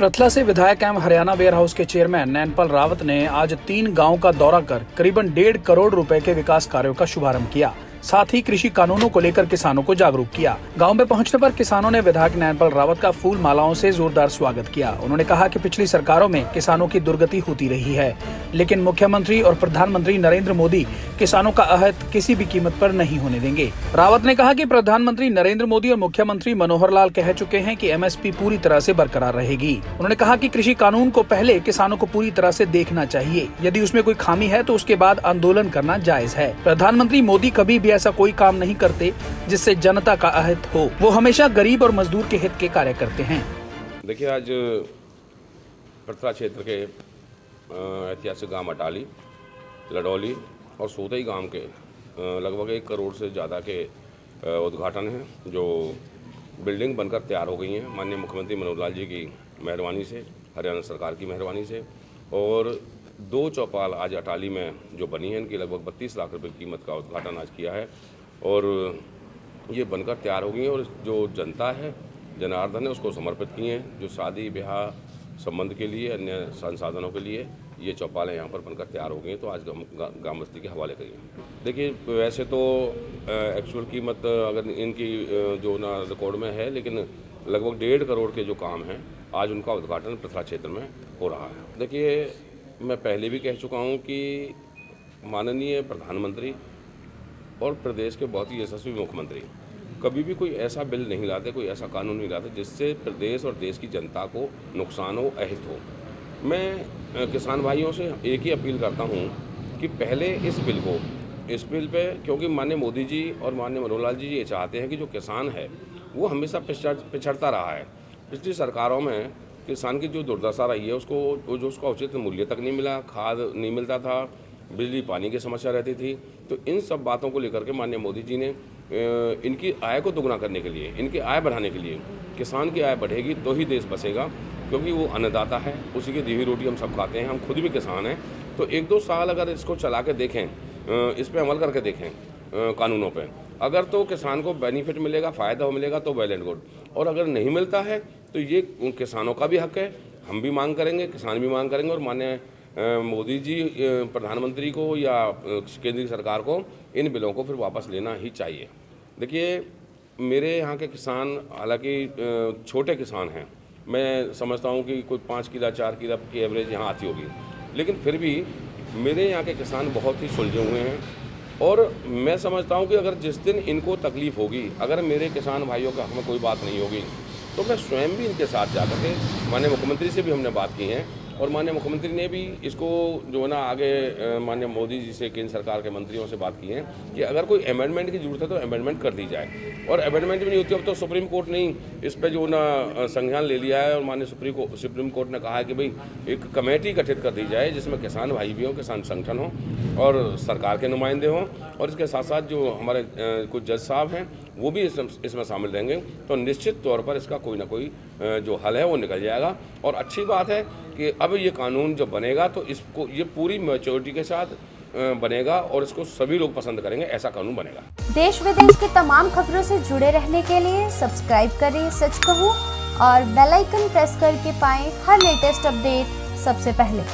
पृथला से विधायक एवं हरियाणा वेयर हाउस के चेयरमैन नैनपाल रावत ने आज 3 गांव का दौरा कर करीबन 1.5 करोड़ रुपए के विकास कार्यों का शुभारंभ किया। साथ ही कृषि कानूनों को लेकर किसानों को जागरूक किया। गांव में पहुंचने पर किसानों ने विधायक नैनपाल रावत का फूल मालाओं से जोरदार स्वागत किया। उन्होंने कहा कि पिछली सरकारों में किसानों की दुर्गति होती रही है, लेकिन मुख्यमंत्री और प्रधानमंत्री नरेंद्र मोदी किसानों का अहित किसी भी कीमत पर नहीं होने देंगे। रावत ने कहा कि प्रधानमंत्री नरेंद्र मोदी और मुख्यमंत्री मनोहर लाल कह चुके हैं कि एमएसपी पूरी तरह से बरकरार रहेगी। उन्होंने कहा कि कृषि कानून को पहले किसानों को पूरी तरह से देखना चाहिए, यदि उसमें कोई खामी है तो उसके बाद आंदोलन करना जायज है। प्रधानमंत्री मोदी कभी भी ऐसा कोई काम नहीं करते जिससे जनता का अहित हो। वो हमेशा गरीब और मजदूर के हित के कार्य करते हैं। देखिए, आज पृथला क्षेत्र के ऐतिहासिक गांव अटाली, लडौली और सोतई गांव के लगभग 1 करोड़ से ज़्यादा के उद्घाटन हैं, जो बिल्डिंग बनकर तैयार हो गई हैं माननीय मुख्यमंत्री मनोहर लाल जी की मेहरबानी से, हरियाणा सरकार की मेहरबानी से। और 2 चौपाल आज अटाली में जो बनी है, इनकी लगभग 32 लाख रुपए कीमत का उद्घाटन आज किया है और ये बनकर तैयार हो गई हैं। और जो जनता है, जनार्दन है, उसको समर्पित किए हैं, जो शादी ब्याह संबंध के लिए, अन्य संसाधनों के लिए ये चौपालें यहाँ पर बनकर तैयार हो गई हैं। तो आज गांव बस्ती के हवाले करिए। देखिए, वैसे तो एक्चुअल कीमत अगर इनकी जो ना रिकॉर्ड में है, लेकिन लगभग 1.5 करोड़ के जो काम हैं, आज उनका उद्घाटन पृथला क्षेत्र में हो रहा है। देखिए, मैं पहले भी कह चुका हूँ कि माननीय प्रधानमंत्री और प्रदेश के बहुत ही यशस्वी मुख्यमंत्री कभी भी कोई ऐसा बिल नहीं लाते, कोई ऐसा कानून नहीं लाते जिससे प्रदेश और देश की जनता को नुकसान हो, अहित हो। मैं किसान भाइयों से एक ही अपील करता हूं कि पहले इस बिल पे, क्योंकि माननीय मोदी जी और माननीय मनोहर लाल जी ये चाहते हैं कि जो किसान है वो हमेशा पिछड़ता रहा है। पिछली सरकारों में किसान की जो दुर्दशा रही है, उसका उचित मूल्य तक नहीं मिला, खाद नहीं मिलता था, बिजली पानी की समस्या रहती थी। तो इन सब बातों को लेकर के माननीय मोदी जी ने इनकी आय को दोगुना करने के लिए, इनकी आय बढ़ाने के लिए, किसान की आय बढ़ेगी तो ही देश बसेगा, क्योंकि वो अन्नदाता है, उसी की दी हुई रोटी हम सब खाते हैं, हम खुद भी किसान हैं। तो 1-2 साल अगर इसको चला के देखें, इस पर अमल करके देखें कानूनों पे, अगर तो किसान को बेनिफिट मिलेगा, फ़ायदा मिलेगा तो वेल एंड गुड। और अगर नहीं मिलता है तो ये किसानों का भी हक है, हम भी मांग करेंगे, किसान भी मांग करेंगे। और माननीय मोदी जी, प्रधानमंत्री को या केंद्रीय सरकार को इन बिलों को फिर वापस लेना ही चाहिए। देखिए, मेरे यहाँ के किसान हालांकि छोटे किसान हैं, मैं समझता हूँ कि कोई 5 किला 4 किला की एवरेज यहाँ आती होगी, लेकिन फिर भी मेरे यहाँ के किसान बहुत ही सुलझे हुए हैं। और मैं समझता हूँ कि अगर जिस दिन इनको तकलीफ़ होगी, अगर मेरे किसान भाइयों का हमें कोई बात नहीं होगी, तो मैं स्वयं भी इनके साथ जाकर के माननीय मुख्यमंत्री से भी हमने बात की है। और माननीय मुख्यमंत्री ने भी इसको जो है ना आगे माननीय मोदी जी से, केंद्र सरकार के मंत्रियों से बात की है कि अगर कोई अमेंडमेंट की जरूरत है तो अमेंडमेंट कर दी जाए। और अमेंडमेंट भी नहीं होती, अब तो सुप्रीम कोर्ट ने इस पर जो ना संज्ञान ले लिया है। और माननीय सुप्रीम कोर्ट ने कहा है कि भाई एक कमेटी गठित कर दी जाए, जिसमें किसान भाई भी हों, किसान संगठन हों और सरकार के नुमाइंदे हों, और इसके साथ साथ जो हमारे कुछ जज साहब हैं वो भी इसमें शामिल रहेंगे। तो निश्चित तौर पर इसका कोई ना कोई जो हल है वो निकल जाएगा। और अच्छी बात है कि अब ये कानून जब बनेगा तो इसको ये पूरी मैच्योरिटी के साथ बनेगा और इसको सभी लोग पसंद करेंगे, ऐसा कानून बनेगा। देश विदेश की तमाम खबरों से जुड़े रहने के लिए सब्सक्राइब करें सच कहूं और बेल आइकन प्रेस करके पाएं हर लेटेस्ट अपडेट सबसे पहले।